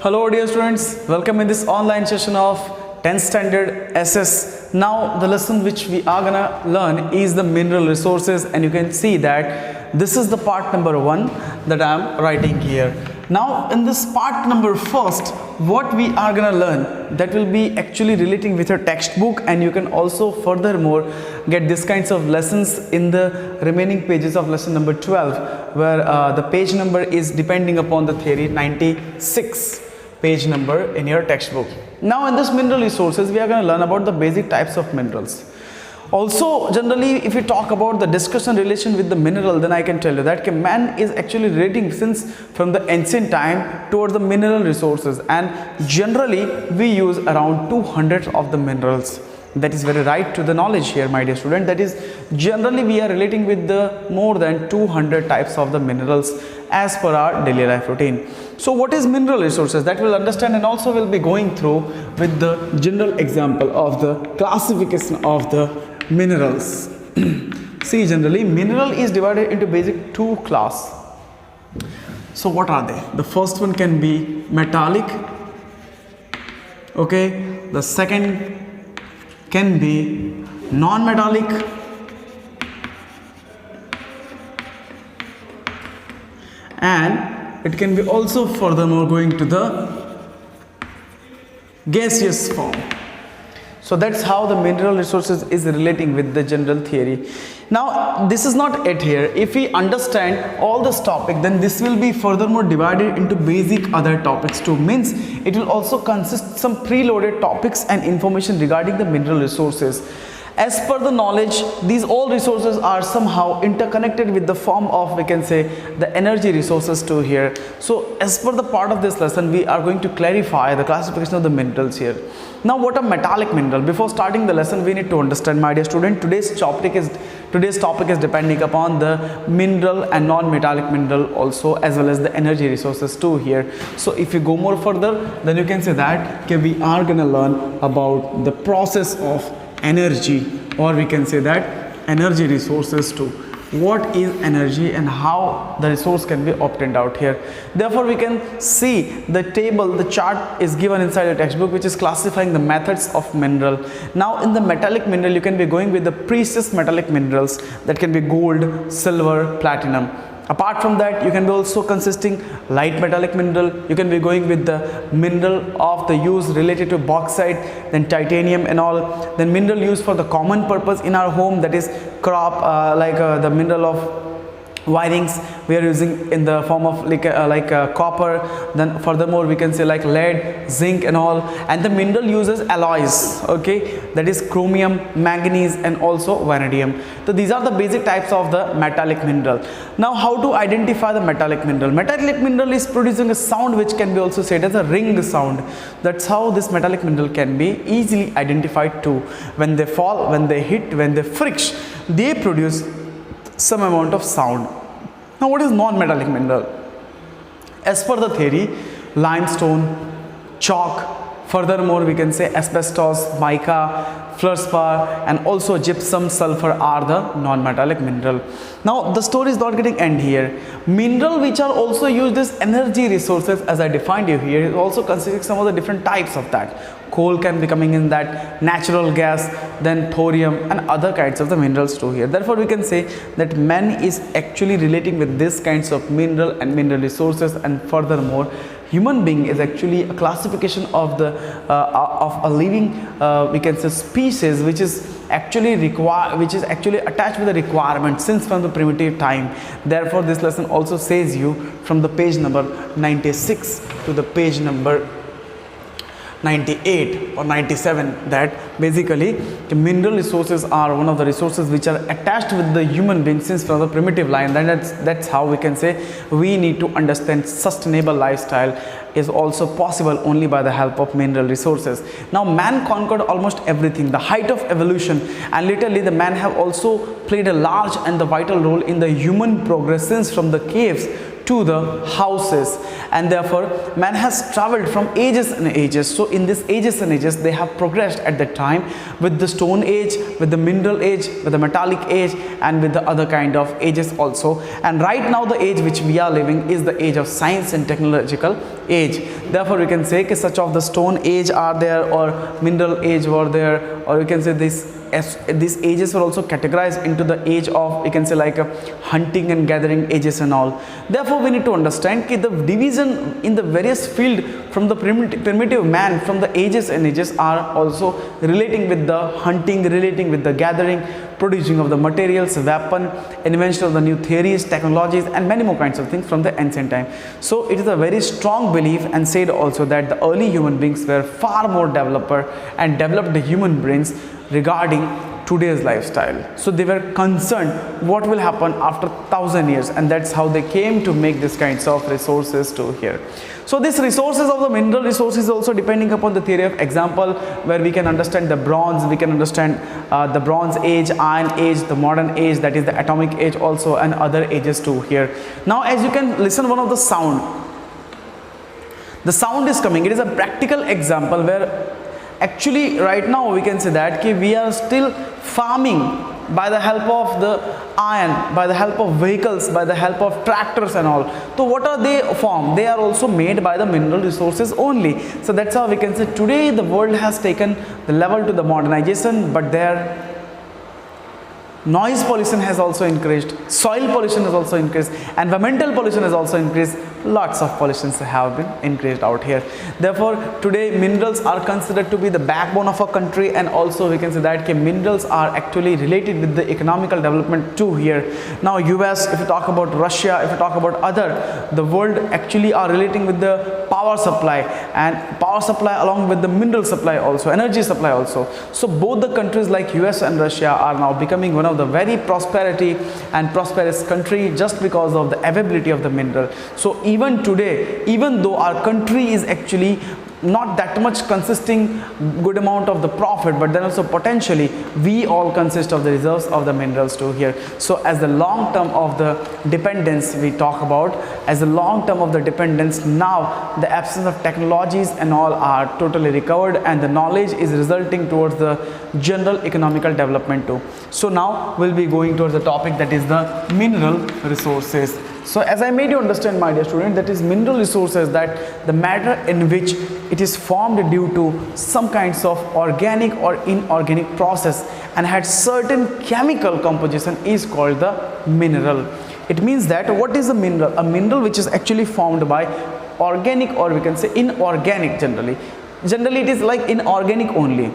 Hello dear students, welcome in this online session of 10th standard SS. Now the lesson which we are gonna learn is the mineral resources, and you can see that this is the part number 1 that I am writing here. Now in this part number first, what we are gonna learn, that will be actually relating with your textbook, and you can also furthermore get these kinds of lessons in the remaining pages of lesson number 12, where the page number is depending upon the theory 96 page number in your textbook. Now in this mineral resources, we are going to learn about the basic types of minerals. Also, generally, if we talk about the discussion relation with the mineral, then I can tell you that man is actually relating since from the ancient time towards the mineral resources, and generally we use around 200 of the minerals. That is very right to the knowledge here, my dear student. That is, generally we are relating with the more than 200 types of the minerals as per our daily life routine. So what is mineral resources, that we'll understand, and also we'll be going through with the general example of the classification of the minerals. See, generally mineral is divided into basic two class. So what are they? The first one can be metallic, okay. The second can be non-metallic, and it can be also furthermore going to the gaseous form. So that's how the mineral resources is relating with the general theory. Now this is not it here. If we understand all this topic, then this will be furthermore divided into basic other topics too. Means it will also consist some preloaded topics and information regarding the mineral resources. As per the knowledge, these all resources are somehow interconnected with the form of, we can say, the energy resources too here. So as per the part of this lesson, we are going to clarify the classification of the minerals here. Now what a metallic mineral? Before starting the lesson, we need to understand, my dear student, today's topic is depending upon the mineral and non-metallic mineral also, as well as the energy resources too here. So if you go more further, then you can say that okay, we are gonna learn about the process of energy, or we can say that energy resources too. What is energy and how the resource can be obtained out here. Therefore we can see the table, the chart is given inside the textbook, which is classifying the methods of mineral. Now in the metallic mineral, you can be going with the precious metallic minerals, that can be gold, silver, platinum. Apart from that, you can be also consisting light metallic mineral. You can be going with the mineral of the use related to bauxite, then titanium and all. Then mineral used for the common purpose in our home, that is crop, the mineral of wirings we are using in the form of copper. Then furthermore we can say like lead, zinc and all. And the mineral uses alloys, okay, that is chromium, manganese and also vanadium. So these are the basic types of the metallic mineral. Now how to identify the metallic mineral? Metallic mineral is producing a sound which can be also said as a ring sound. That's how this metallic mineral can be easily identified too. When they fall, when they hit, when they friction, they produce some amount of sound. Now what is non-metallic mineral? As per the theory, limestone, chalk, furthermore we can say asbestos, mica, fluorspar and also gypsum, sulfur are the non-metallic mineral. Now the story is not getting end here. Mineral which are also used as energy resources, as I defined you here, is also considering some of the different types of that. Coal can be coming in that, natural gas, then thorium and other kinds of the minerals too here. Therefore we can say that man is actually relating with these kinds of mineral and mineral resources, and furthermore human being is actually a classification of the of a living we can say species which is actually attached with the requirement since from the primitive time. Therefore this lesson also says you from the page number 96 to the page number 98 or 97 that basically the mineral resources are one of the resources which are attached with the human being since from the primitive line. That's how we can say we need to understand sustainable lifestyle is also possible only by the help of mineral resources. Now man conquered almost everything, the height of evolution, and literally the man have also played a large and the vital role in the human progress since from the caves to the houses, and therefore man has traveled from ages and ages. So in these ages and ages they have progressed at that time with the stone age, with the mineral age, with the metallic age, and with the other kind of ages also. And right now the age which we are living is the age of science and technological age. Therefore we can say such of the stone age are there, or mineral age were there, or you can say this, as these ages were also categorized into the age of, you can say like hunting and gathering ages and all. Therefore we need to understand that the division in the various field from the primitive man, from the ages and ages, are also relating with the hunting, relating with the gathering, producing of the materials, weapon, invention of the new theories, technologies, and many more kinds of things from the ancient time. So it is a very strong belief and said also that the early human beings were far more developer and developed the human brains regarding today's lifestyle. So they were concerned what will happen after 1,000 years, and that's how they came to make these kinds of resources to here. So these resources of the mineral resources also depending upon the theory of example, where we can understand the bronze, we can understand the bronze age, iron age, the modern age, that is the atomic age also, and other ages too here. Now as you can listen one of the sound, the sound is coming. It is a practical example where actually right now we can say that we are still farming by the help of the iron, by the help of vehicles, by the help of tractors and all. So what are they formed? They are also made by the mineral resources only. So that's how we can say today the world has taken the level to the modernization, but their noise pollution has also increased, soil pollution has also increased, environmental pollution has also increased, lots of pollutions have been increased out here. Therefore today minerals are considered to be the backbone of a country, and also we can say that minerals are actually related with the economical development too here. Now US, if you talk about Russia, if you talk about other, the world actually are relating with the power supply, and power supply along with the mineral supply also, energy supply also. So both the countries like US and Russia are now becoming one of the very prosperity and prosperous country just because of the availability of the mineral. So even today, even though our country is actually not that much consisting good amount of the profit, but then also potentially we all consist of the reserves of the minerals too here. So as the long term of the dependence we talk about, as the long term of the dependence, now the absence of technologies and all are totally recovered, and the knowledge is resulting towards the general economical development too. So now we'll be going towards the topic that is the mineral resources. So as I made you understand, my dear student, that is mineral resources, that the matter in which it is formed due to some kinds of organic or inorganic process and had certain chemical composition is called the mineral. It means that what is a mineral? A mineral which is actually formed by organic, or we can say inorganic generally. Generally it is like inorganic only.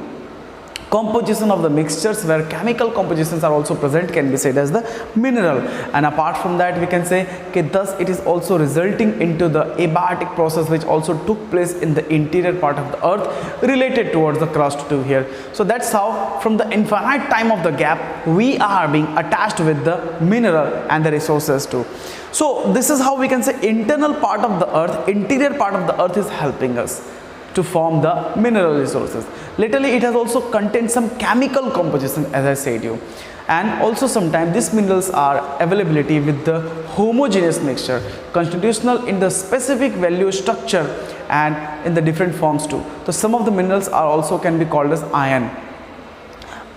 Composition of the mixtures where chemical compositions are also present can be said as the mineral. And apart from that we can say thus it is also resulting into the abiotic process which also took place in the interior part of the earth related towards the crust too here. So that's how from the infinite time of the gap we are being attached with the mineral and the resources too. So this is how we can say internal part of the earth, interior part of the earth is helping us to form the mineral resources. Literally it has also contained some chemical composition, as I said you, and also sometimes these minerals are availability with the homogeneous mixture, constitutional in the specific value structure and in the different forms too. So some of the minerals are also can be called as iron,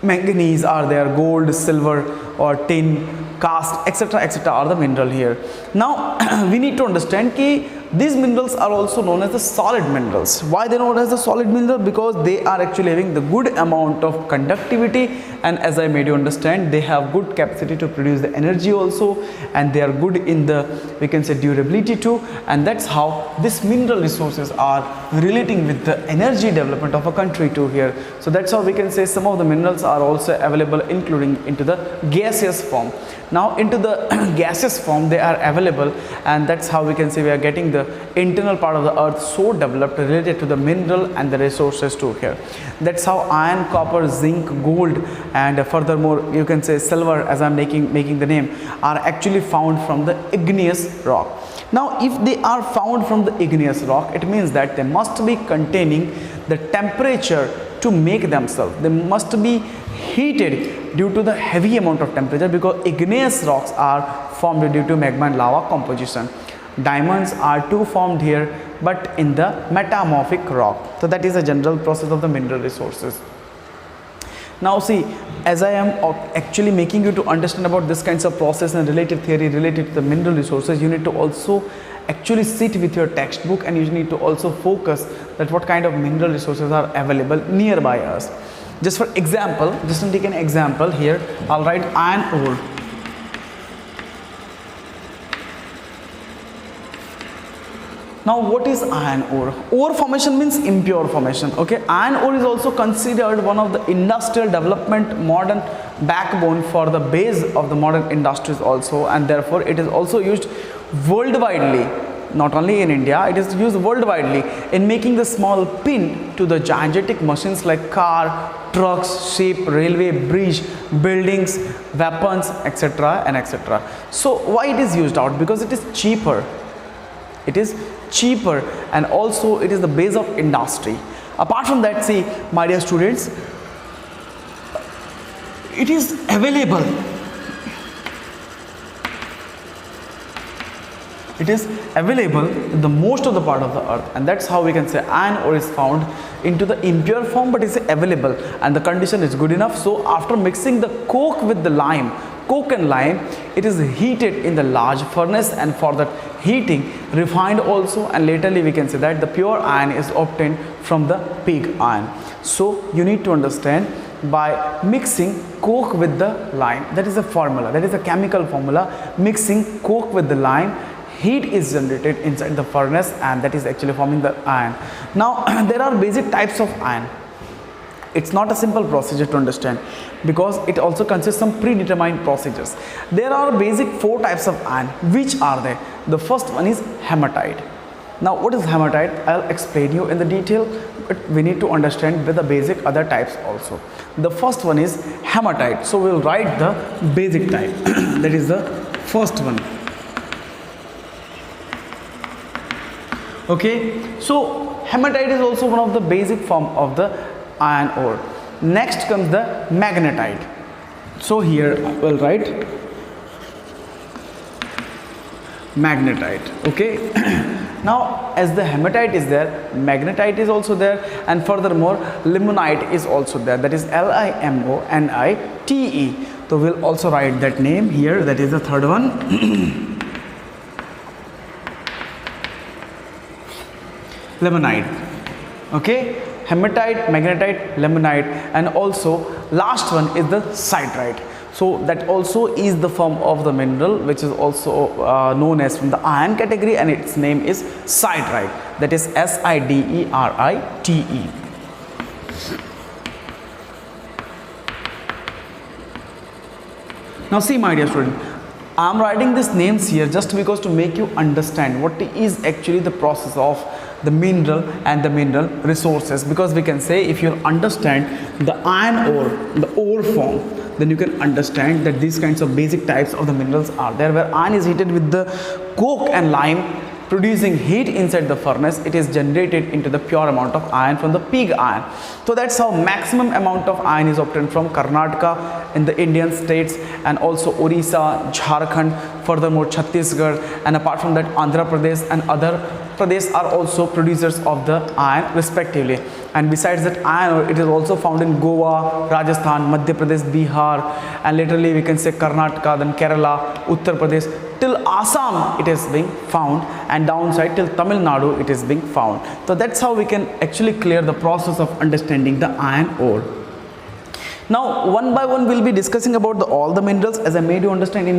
manganese are there, gold, silver or tin, cast, etc are the mineral here. Now we need to understand that these minerals are also known as the solid minerals. Why they are known as the solid mineral? Because they are actually having the good amount of conductivity, and as I made you understand, they have good capacity to produce the energy also, and they are good in the, we can say, durability too. And that's how these mineral resources are relating with the energy development of a country too here. So that's how we can say some of the minerals are also available including into the gaseous form. Now into the gaseous form they are available, and that's how we can say we are getting the internal part of the earth so developed related to the mineral and the resources too here. That's how iron, copper, zinc, gold, and furthermore you can say silver, as I'm making the name, are actually found from the igneous rock. Now if they are found from the igneous rock, it means that they must be containing the temperature to make themselves. They must be heated due to the heavy amount of temperature, because igneous rocks are formed due to magma and lava composition. Diamonds are too formed here, but in the metamorphic rock. So that is a general process of the mineral resources. Now see, as I am actually making you to understand about this kinds of process and related theory related to the mineral resources, you need to also actually sit with your textbook, and you need to also focus that what kind of mineral resources are available nearby us. Just for example, just to take an example here, I'll write iron ore. Now what is iron ore? Ore formation means impure formation. Okay, iron ore is also considered one of the industrial development modern backbone for the base of the modern industries also, and therefore it is also used worldwide. Not only in India, it is used worldwide in making the small pin to the gigantic machines like car, trucks, ship, railway, bridge, buildings, weapons, etc. and etc. So why it is used out? Because it is cheaper. It is cheaper, and also it is the base of industry. Apart from that, see my dear students, it is available. It is available in the most of the part of the earth, and that's how we can say iron ore is found into the impure form, but it's available and the condition is good enough. So after mixing the coke with the lime, coke and lime, it is heated in the large furnace, and for that heating refined also, and laterly we can say that the pure iron is obtained from the pig iron. So you need to understand, by mixing coke with the lime, that is a formula, that is a chemical formula. Mixing coke with the lime, heat is generated inside the furnace, and that is actually forming the iron. Now there are basic types of iron. It's not a simple procedure to understand, because it also consists some predetermined procedures. There are basic 4 types of iron. Which are they? The first one is hematite. Now what is hematite? I'll explain you in the detail, but we need to understand with the basic other types also. The first one is hematite. So we'll write the basic type. That is the first one. Okay, so hematite is also one of the basic form of the iron ore. Next comes the magnetite. So here I will write magnetite. Okay. Now as the hematite is there, magnetite is also there, and furthermore limonite is also there. That is LIMONITE. So we'll also write that name here. That is the third one. Limonite. Okay, hematite, magnetite, limonite, and also last one is the siderite. So that also is the form of the mineral which is also known as from the iron category, and its name is siderite. That is SIDERITE. Now see my dear student, I am writing these names here just because to make you understand what is actually the process of the mineral and the mineral resources, because we can say if you understand the iron ore, the ore form, then you can understand that these kinds of basic types of the minerals are there, where iron is heated with the coke and lime, producing heat inside the furnace. It is generated into the pure amount of iron from the pig iron. So that's how maximum amount of iron is obtained from Karnataka in the Indian states, and also Orissa, Jharkhand, furthermore Chhattisgarh, and apart from that Andhra Pradesh and other Pradesh are also producers of the iron respectively. And besides that iron ore, it is also found in Goa, Rajasthan, Madhya Pradesh, Bihar, and laterally we can say Karnataka, then Kerala, Uttar Pradesh, till Assam it is being found, and downside till Tamil Nadu it is being found. So that's how we can actually clear the process of understanding the iron ore. Now one by one we'll be discussing about all the minerals, as I made you understand in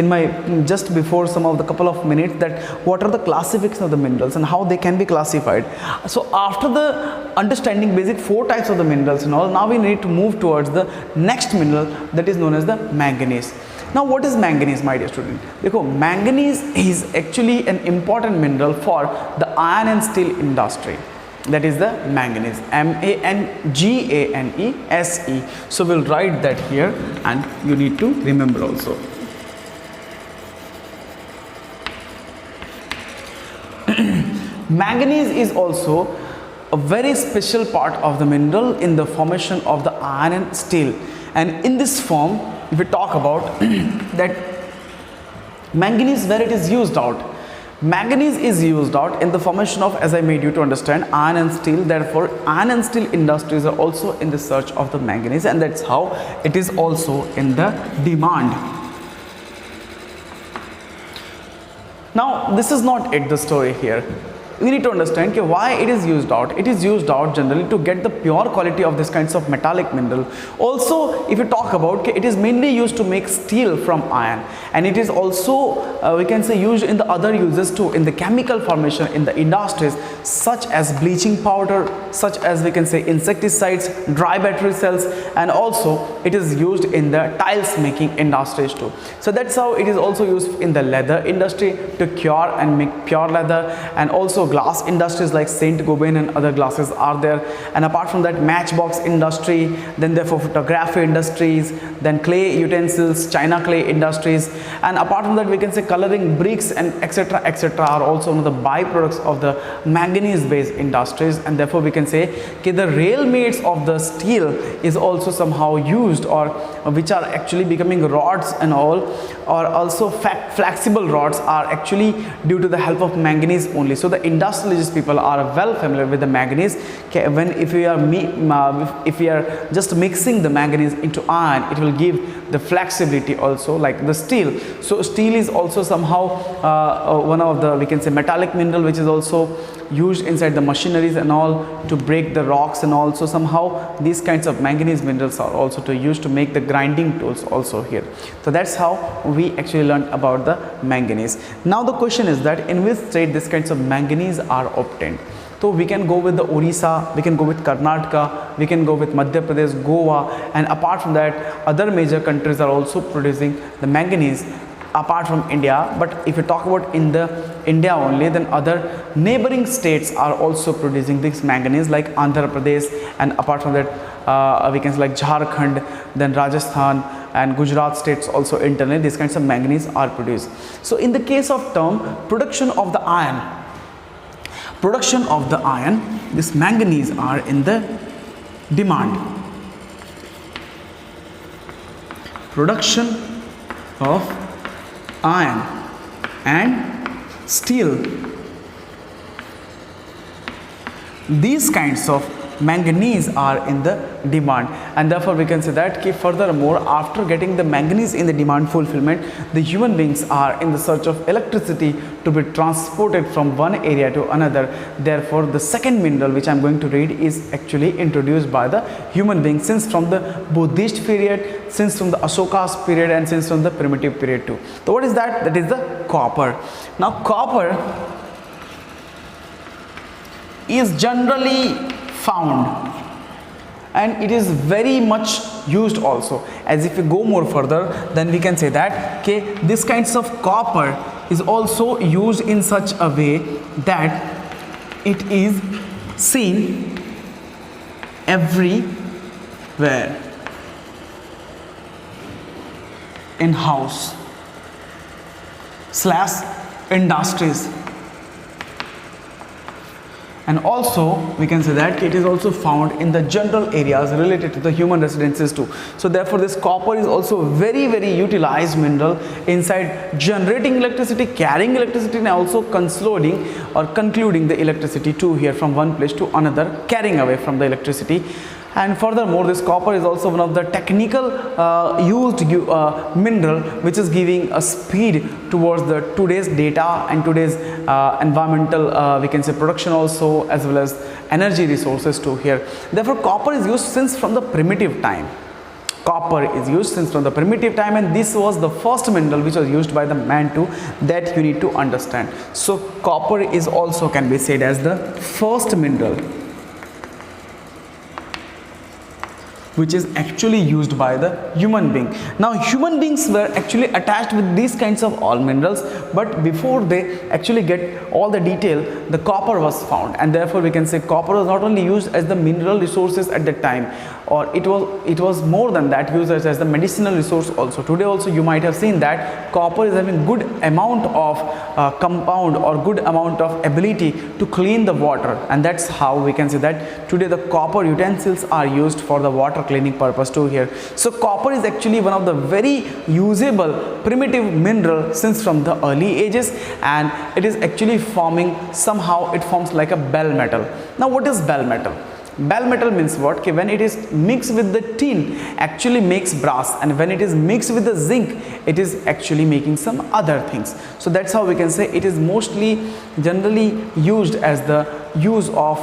my just before some of the couple of minutes, that what are the classification of the minerals and how they can be classified. So after the understanding basic 4 types of the minerals and all, now we need to move towards the next mineral, that is known as the manganese. Now what is manganese, my dear student? Because manganese is actually an important mineral for the iron and steel industry. That is the manganese, MANGANESE. So we'll write that here, and you need to remember also. Manganese is also a very special part of the mineral in the formation of the iron and steel. And in this form, if we talk about that manganese, where it is used out, Manganese is used out in the formation of, as I made you to understand, iron and steel. Therefore, iron and steel industries are also in the search of the manganese, and that's how it is also in the demand. Now, this is not it, the story here. We need to understand why it is used out. It is used out generally to get the pure quality of this kinds of metallic mineral. Also, if you talk about, it is mainly used to make steel from iron, and it is also we can say used in the other uses too, in the chemical formation in the industries such as bleaching powder, such as we can say insecticides, dry battery cells, and also it is used in the tiles making industries too. So that's how it is also used in the leather industry to cure and make pure leather, and also glass industries like Saint Gobain and other glasses are there. And apart from that, matchbox industry, then therefore photography industries, then clay utensils, china clay industries, and apart from that we can say coloring bricks and etc are also one of the byproducts of the manganese based industries. And therefore we can say the rail mates of the steel is also somehow used, or which are actually becoming rods and all, or also flexible rods are actually due to the help of manganese only. So the industrialist people are well familiar with the manganese. When if we are just mixing the manganese into iron, it will give the flexibility also like the steel. So steel is also somehow one of the, we can say, metallic mineral which is also used inside the machineries and all to break the rocks, and also somehow these kinds of manganese minerals are also to use to make the grinding tools also here. So that's how we actually learned about the manganese. Now the question is that in which state these kinds of manganese are obtained. So we can go with the Orissa, we can go with Karnataka, we can go with Madhya Pradesh, Goa, and apart from that other major countries are also producing the manganese apart from India. But if you talk about in the India only, then other neighboring states are also producing this manganese like Andhra Pradesh, and apart from that we can say like Jharkhand, then Rajasthan and Gujarat states also internally these kinds of manganese are produced. So in the case of term production of the iron, this manganese are in the demand. Production of iron and steel, these kinds of manganese are in the demand, and therefore we can say that furthermore, after getting the manganese in the demand fulfillment, the human beings are in the search of electricity to be transported from one area to another. Therefore the second mineral which I am going to read is actually introduced by the human beings since from the Buddhist period, since from the Ashoka's period, and since from the primitive period too. So what is that? That is the copper. Now copper is generally found, and it is very much used also. As if we go more further, then we can say that this kinds of copper is also used in such a way that it is seen everywhere in house / industries, and also we can say that it is also found in the general areas related to the human residences too. So therefore this copper is also very utilized mineral inside generating electricity, carrying electricity, and also concluding the electricity too here from one place to another, carrying away from the electricity. And furthermore, this copper is also one of the technical used mineral which is giving a speed towards the today's data and today's environmental we can say production also, as well as energy resources too here. Therefore copper is used since from the primitive time. And this was the first mineral which was used by the man too, that you need to understand. So copper is also can be said as the first mineral which is actually used by the human being. Now human beings were actually attached with these kinds of all minerals, but before they actually get all the detail, the copper was found, and therefore we can say copper was not only used as the mineral resources at that time, or it was more than that, used as the medicinal resource also. Today also you might have seen that copper is having good amount of compound or good amount of ability to clean the water, and that's how we can say that today the copper utensils are used for the water cleaning purpose too here. So copper is actually one of the very usable primitive mineral since from the early ages, and it is actually forming, somehow it forms like a bell metal. Now what is bell metal? Bell metal means what? Okay, when it is mixed with the tin, actually makes brass, and when it is mixed with the zinc, it is actually making some other things. So that's how we can say it is mostly generally used as the use of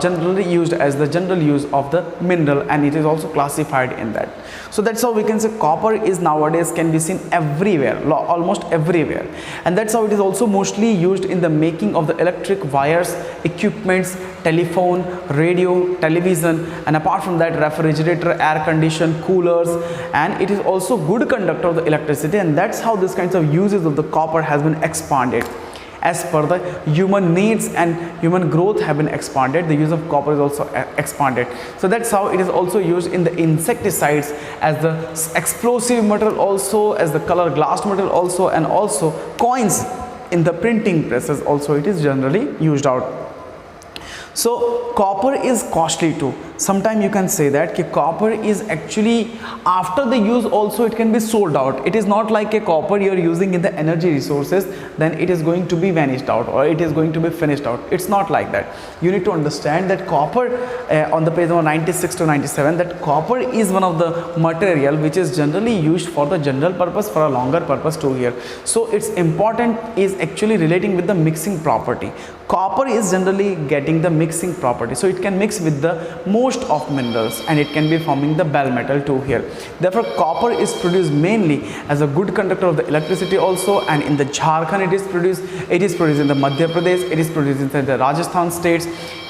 general use of the mineral, and it is also classified in that. So that's how we can say copper is nowadays can be seen everywhere, almost everywhere, and that's how it is also mostly used in the making of the electric wires, equipments, telephone, radio, television, and apart from that refrigerator, air condition, coolers, and it is also good conductor of the electricity, and that's how this kinds of uses of the copper has been expanded. As per the human needs and human growth have been expanded, the use of copper is also expanded. So that's how it is also used in the insecticides, as the explosive material also, as the color glass material also, and also coins in the printing presses also it is generally used out. So copper is costly too. Sometime you can say that copper is actually, after the use also it can be sold out. It is not like a copper you are using in the energy resources, then it is going to be vanished out or it is going to be finished out. It's not like that. You need to understand that copper on the page number 96 to 97, that copper is one of the material which is generally used for the general purpose, for a longer purpose too here. So its important is actually relating with the mixing property. Copper is generally getting the mixing property, so it can mix with the most of minerals and it can be forming the bell metal too here. Therefore copper is produced mainly as a good conductor of the electricity also, and in the Jharkhand it is produced in the Madhya Pradesh, it is produced in the Rajasthan states,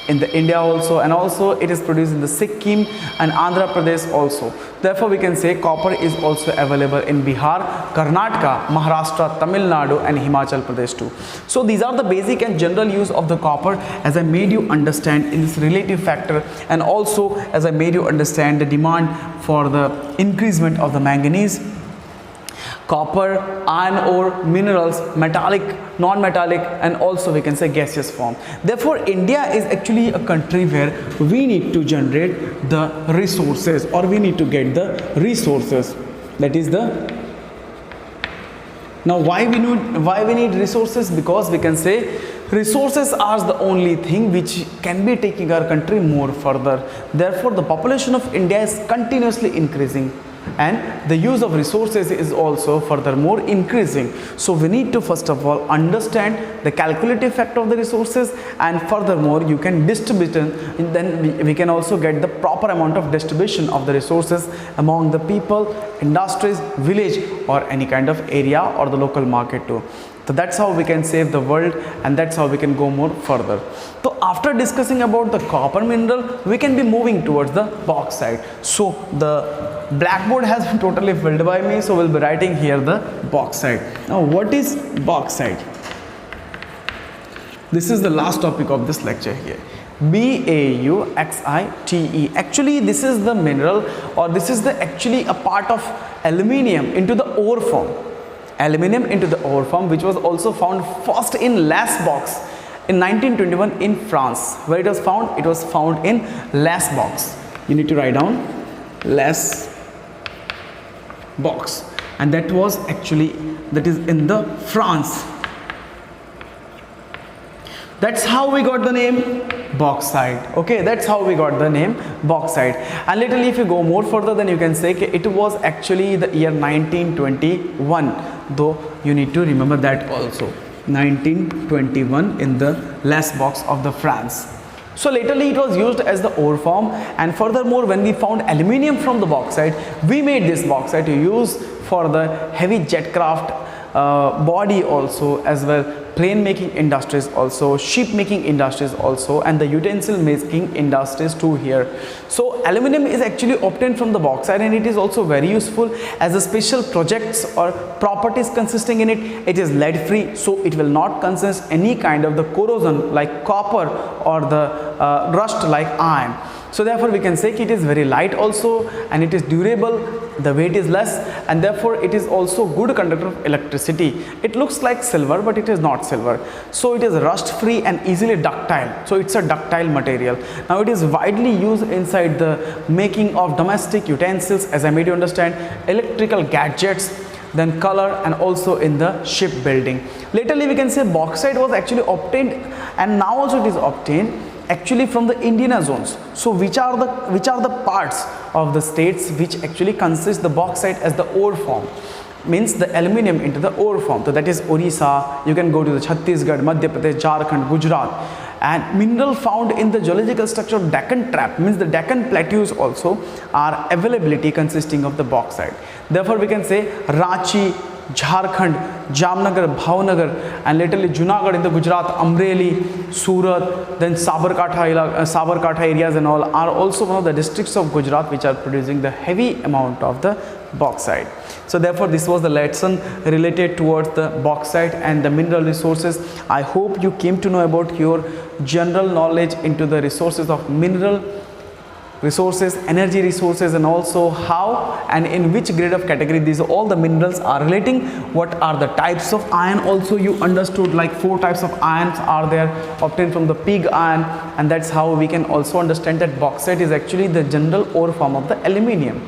in the India also, and also it is produced in the Sikkim and Andhra Pradesh also. Therefore we can say copper is also available in Bihar, Karnataka, Maharashtra, Tamil Nadu and Himachal Pradesh too. So these are the basic and general use of the copper, as I made you understand in this relative factor, and also as I made you understand the demand for the increasement of the manganese, copper, iron ore, minerals, metallic, non-metallic, and also we can say gaseous form. Therefore India is actually a country where we need to generate the resources, or we need to get the resources. That is the, now why we need resources? Because we can say resources are the only thing which can be taking our country more further. Therefore the population of India is continuously increasing, and the use of resources is also furthermore increasing. So we need to first of all understand the calculative factor of the resources, and furthermore you can distribute them, and then we can also get the proper amount of distribution of the resources among the people, industries, village, or any kind of area or the local market too. So that's how we can save the world, and that's how we can go more further. So after discussing about the copper mineral, we can be moving towards the bauxite. So the blackboard has been totally filled by me, so we'll be writing here the bauxite. Now what is bauxite? This is the last topic of this lecture here. Bauxite. Actually this is the mineral, or this is the actually a part of aluminium into the ore form. Aluminium into the ore form, which was also found first in Les box in 1921 in France. Where it was found? It was found in Les box. You need to write down Les box, and that was actually, that is in the France. That's how we got the name bauxite. Okay, that's how we got the name bauxite. And literally if you go more further, then you can say it was actually the year 1921, though you need to remember that also, 1921 in the Les box of the France. So latterly it was used as the ore form, and furthermore when we found aluminium from the bauxite, we made this bauxite to use for the heavy jet craft body also, as well plane making industries also, ship making industries also, and the utensil making industries too here. So aluminum is actually obtained from the bauxite, and it is also very useful as a special projects or properties consisting in it. It is lead free, so it will not consist any kind of the corrosion like copper or the rust like iron. So therefore we can say it is very light also, and it is durable, the weight is less, and therefore it is also good conductor of electricity. It looks like silver, but it is not silver. So it is rust free and easily ductile. So it's a ductile material. Now it is widely used inside the making of domestic utensils, as I made you understand, electrical gadgets, then color, and also in the shipbuilding. Laterly we can say bauxite was actually obtained, and now also it is obtained actually from the Indian zones. So which are the parts of the states which actually consist the bauxite as the ore form, means the aluminium into the ore form. So that is Orissa, you can go to the Chhattisgarh, Madhya Pradesh, Jharkhand, Gujarat. And mineral found in the geological structure of Deccan Trap, means the Deccan plateaus also are availability consisting of the bauxite. Therefore we can say Ranchi, Jharkhand, Jamnagar, Bhavnagar, and laterally Junagadh in the Gujarat, Amreli, Surat, then Sabarkantha areas and all are also one of the districts of Gujarat which are producing the heavy amount of the bauxite. So therefore this was the lesson related towards the bauxite and the mineral resources. I hope you came to know about your general knowledge into the resources of mineral resources, energy resources, and also how and in which grade of category these all the minerals are relating. What are the types of iron also you understood, like 4 types of irons are there obtained from the pig iron, and that's how we can also understand that bauxite is actually the general ore form of the aluminium.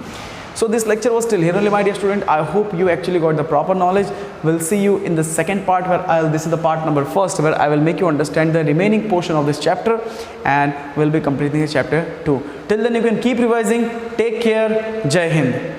So this lecture was till here only, my dear student. I hope you actually got the proper knowledge. We'll see you in the second part where this is the part number first, where I will make you understand the remaining portion of this chapter, and we'll be completing the chapter 2. Till then you can keep revising. Take care. Jai Hind.